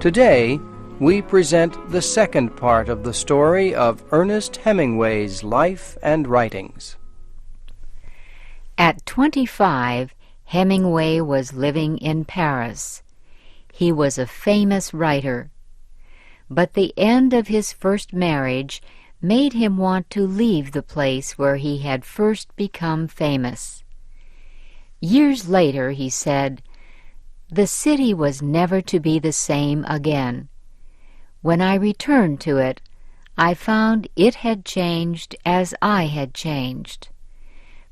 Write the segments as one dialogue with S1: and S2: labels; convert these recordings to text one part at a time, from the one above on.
S1: Today, we present the second part of the story of Ernest Hemingway's life and writings.
S2: At 25, Hemingway was living in Paris. He was a famous writer. But the end of his first marriage made him want to leave the place where he had first become famous. Years later, he said, "The city was never to be the same again. When I returned to it, I found it had changed as I had changed.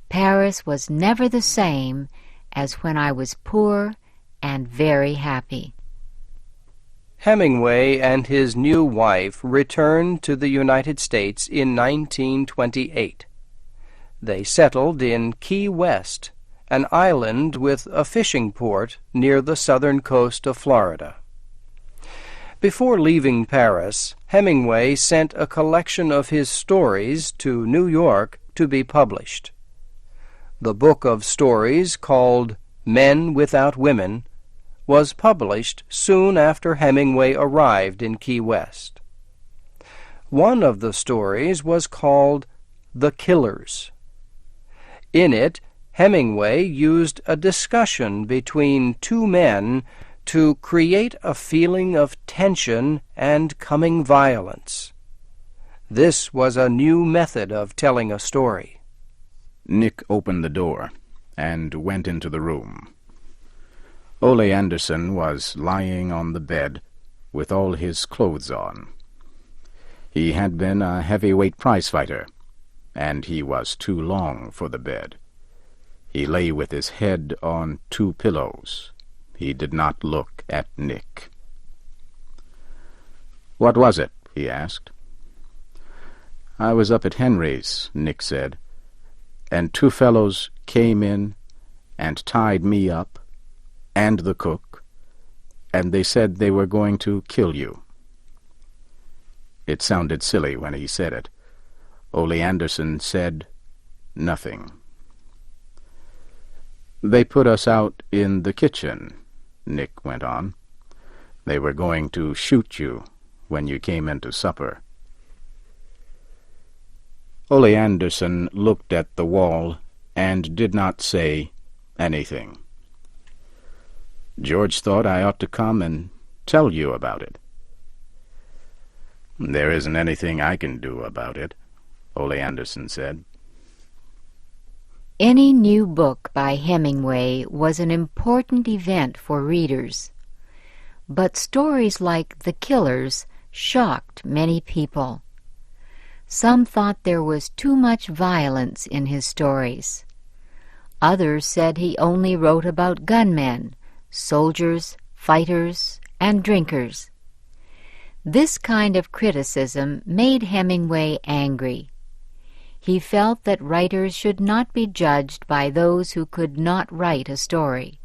S2: Paris was never the same as when I was poor and very happy."
S1: Hemingway and his new wife returned to the United States in 1928. They settled in Key West, an island with a fishing port near the southern coast of Florida. Before leaving Paris, Hemingway sent a collection of his stories to New York to be published. The book of stories, called Men Without Women, was published soon after Hemingway arrived in Key West. One of the stories was called The Killers. In it, Hemingway used a discussion between two men to create a feeling of tension and coming violence. This was a new method of telling a story.
S3: Nick opened the door and went into the room. Ole Anderson was lying on the bed with all his clothes on. He had been a heavyweight prizefighter, and he was too long for the bed. He lay with his head on two pillows. He did not look at Nick. "What was it?" he asked. "I was up at Henry's," Nick said, "and two fellows came in and tied me up, and the cook, and they said they were going to kill you." It sounded silly when he said it. Ole Anderson said nothing. "They put us out in the kitchen," Nick went on. "They were going to shoot you when you came into supper." Ole Anderson looked at the wall and did not say anything. "George thought I ought to come and tell you about it." "There isn't anything I can do about it," Ole Anderson said.
S2: Any new book by Hemingway was an important event for readers. But stories like The Killers shocked many people. Some thought there was too much violence in his stories. Others said he only wrote about gunmen, soldiers, fighters, and drinkers. This kind of criticism made Hemingway angry. He felt that writers should not be judged by those who could not write a story.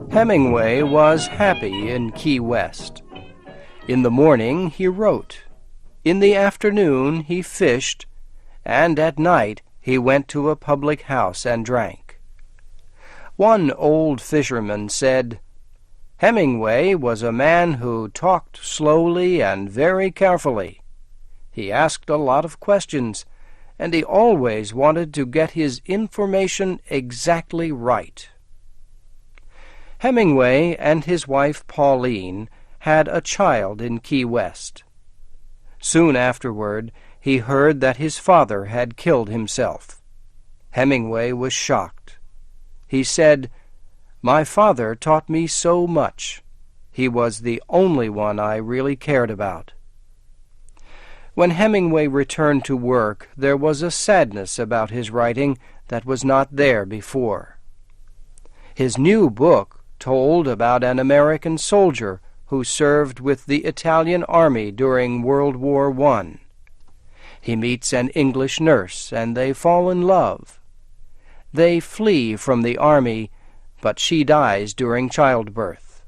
S1: Hemingway was happy in Key West. In the morning he wrote. In the afternoon he fished, and at night he went to a public house and drank. One old fisherman said, "Hemingway was a man who talked slowly and very carefully. He asked a lot of questions, and he always wanted to get his information exactly right." Hemingway and his wife Pauline had a child in Key West. Soon afterward, he heard that his father had killed himself. Hemingway was shocked. He said, "My father taught me so much. He was the only one I really cared about." When Hemingway returned to work, there was a sadness about his writing that was not there before. His new book told about an American soldier who served with the Italian army during World War I. He meets an English nurse, and they fall in love. They flee from the army, but she dies during childbirth.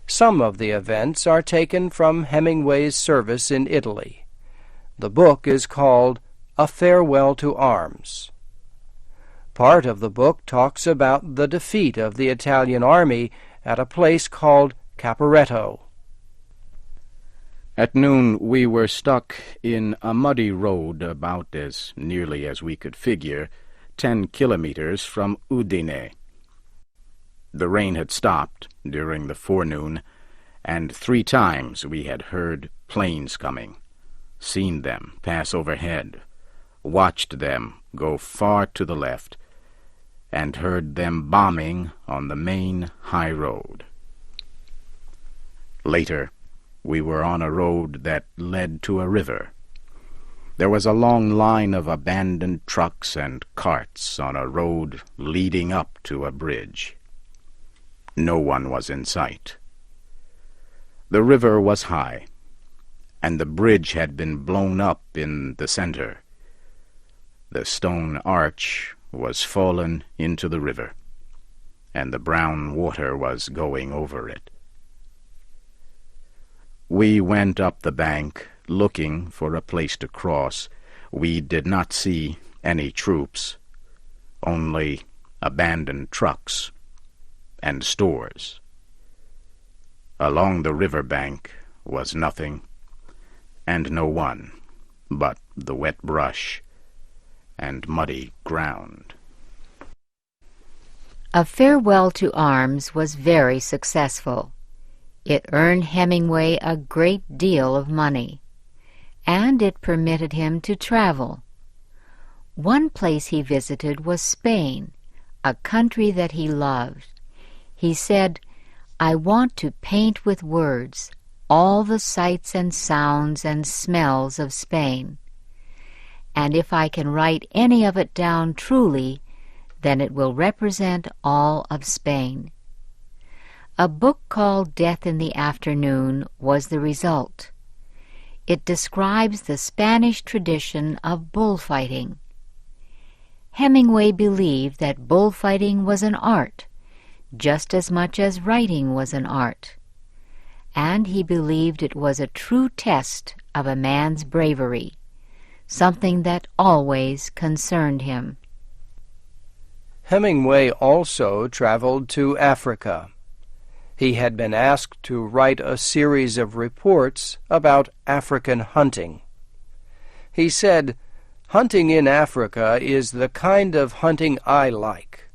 S1: Some of the events are taken from Hemingway's service in Italy. The book is called A Farewell to Arms. Part of the book talks about the defeat of the Italian army at a place called Caporetto.
S3: At noon we were stuck in a muddy road about as nearly as we could figure 10 kilometers from Udine. The rain had stopped during the forenoon, and 3 times we had heard planes coming, seen them pass overhead, watched them go far to the left, and heard them bombing on the main high road. Later, we were on a road that led to a river. There was a long line of abandoned trucks and carts on a road leading up to a bridge. No one was in sight. The river was high, and the bridge had been blown up in the center. The stone arch was fallen into the river, and the brown water was going over it. We went up the bank, looking for a place to cross. We did not see any troops, only abandoned trucks and stores. Along the river bank was nothing, and no one but the wet brush and muddy ground.
S2: A Farewell to Arms was very successful. It earned Hemingway a great deal of money, and it permitted him to travel. One place he visited was Spain, a country that he loved. He said, "I want to paint with words all the sights and sounds and smells of Spain. And if I can write any of it down truly, then it will represent all of Spain." A book called Death in the Afternoon was the result. It describes the Spanish tradition of bullfighting. Hemingway believed that bullfighting was an art, just as much as writing was an art, and he believed it was a true test of a man's bravery, something that always concerned him.
S1: Hemingway also traveled to Africa. He had been asked to write a series of reports about African hunting. He said, "Hunting in Africa is the kind of hunting I like.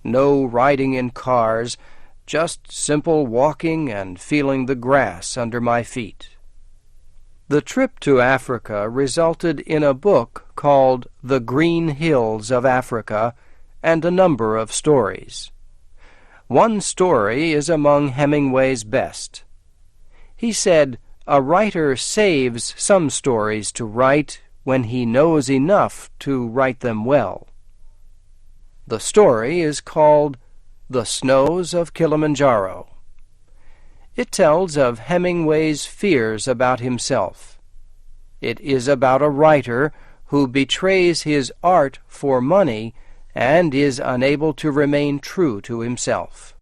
S1: No riding in cars, just simple walking and feeling the grass under my feet." The trip to Africa resulted in a book called The Green Hills of Africa and a number of stories. One story is among Hemingway's best. He said, "A writer saves some stories to write when he knows enough to write them well." The story is called The Snows of Kilimanjaro. It tells of Hemingway's fears about himself. It is about a writer who betrays his art for money and is unable to remain true to himself.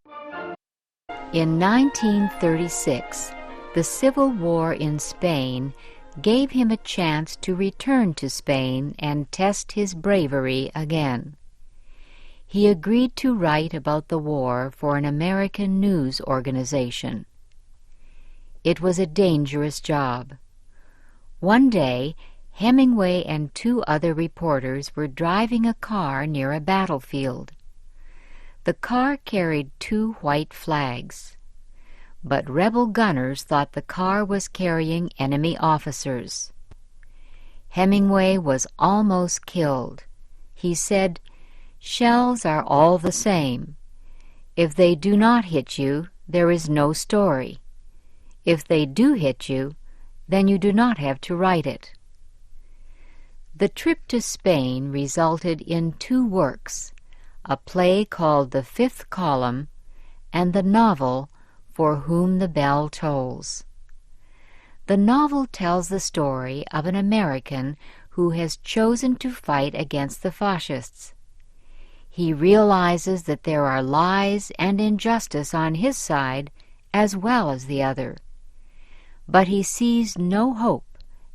S2: In 1936, the Civil War in Spain gave him a chance to return to Spain and test his bravery again. He agreed to write about the war for an American news organization. It was a dangerous job. One day, Hemingway and 2 other reporters were driving a car near a battlefield. The car carried 2 white flags, but rebel gunners thought the car was carrying enemy officers. Hemingway was almost killed. He said, "Shells are all the same. If they do not hit you, there is no story. If they do hit you, then you do not have to write it." The trip to Spain resulted in 2 works, a play called The Fifth Column and the novel For Whom the Bell Tolls. The novel tells the story of an American who has chosen to fight against the fascists. He realizes that there are lies and injustice on his side as well as the other, but he sees no hope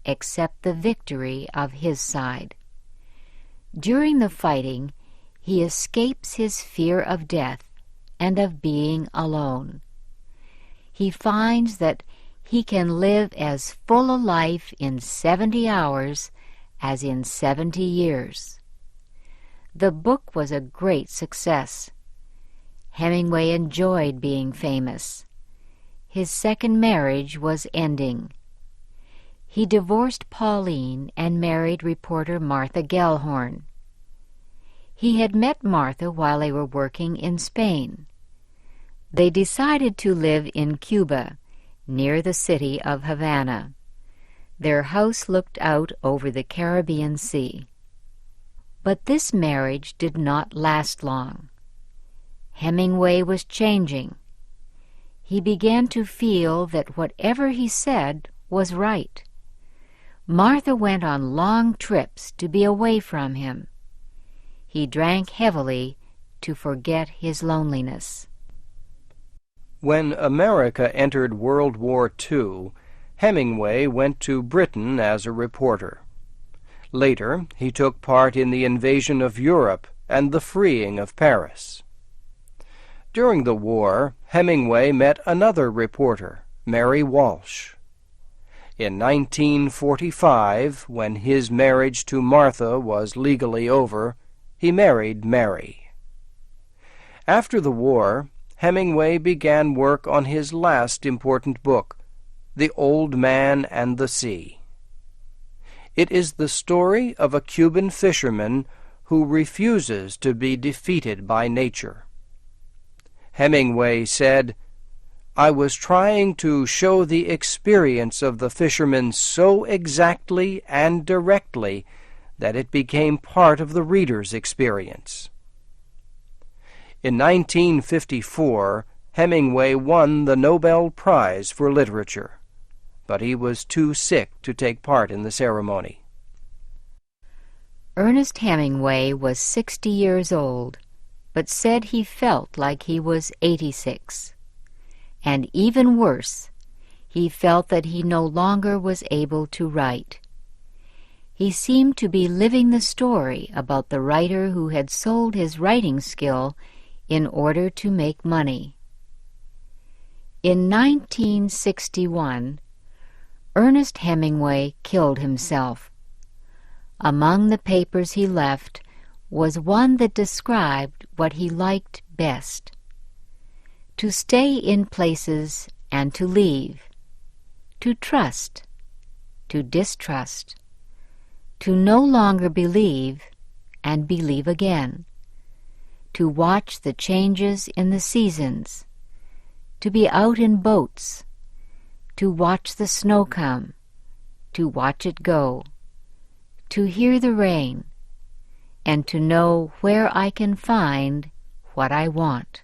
S2: except the victory of his side. During the fighting, he escapes his fear of death and of being alone. he finds that he can live as full a life in 70 hours as in 70 years. The book was a great success. Hemingway enjoyed being famous. His second marriage was ending. He divorced Pauline and married reporter Martha Gellhorn. He had met Martha while they were working in Spain. They decided to live in Cuba, near the city of Havana. Their house looked out over the Caribbean Sea. But this marriage did not last long. Hemingway was changing. He began to feel that whatever he said was right. Martha went on long trips to be away from him. He drank heavily to forget his loneliness.
S1: When America entered World War II, Hemingway went to Britain as a reporter. Later, he took part in the invasion of Europe and the freeing of Paris. During the war, Hemingway met another reporter, Mary Walsh. In 1945, when his marriage to Martha was legally over, he married Mary. After the war, Hemingway began work on his last important book, The Old Man and the Sea. It is the story of a Cuban fisherman who refuses to be defeated by nature. Hemingway said, "I was trying to show the experience of the fisherman so exactly and directly that it became part of the reader's experience." In 1954, Hemingway won the Nobel Prize for Literature, but he was too sick to take part in the ceremony.
S2: Ernest Hemingway was 60 years old, but said he felt like he was 86. And even worse, he felt that he no longer was able to write. He seemed to be living the story about the writer who had sold his writing skill in order to make money. In 1961, Ernest Hemingway killed himself. Among the papers he left was one that described what he liked best: to stay in places and to leave, to trust, to distrust, to no longer believe and believe again, to watch the changes in the seasons, to be out in boats, to watch the snow come, to watch it go, to hear the rain, and to know where I can find what I want.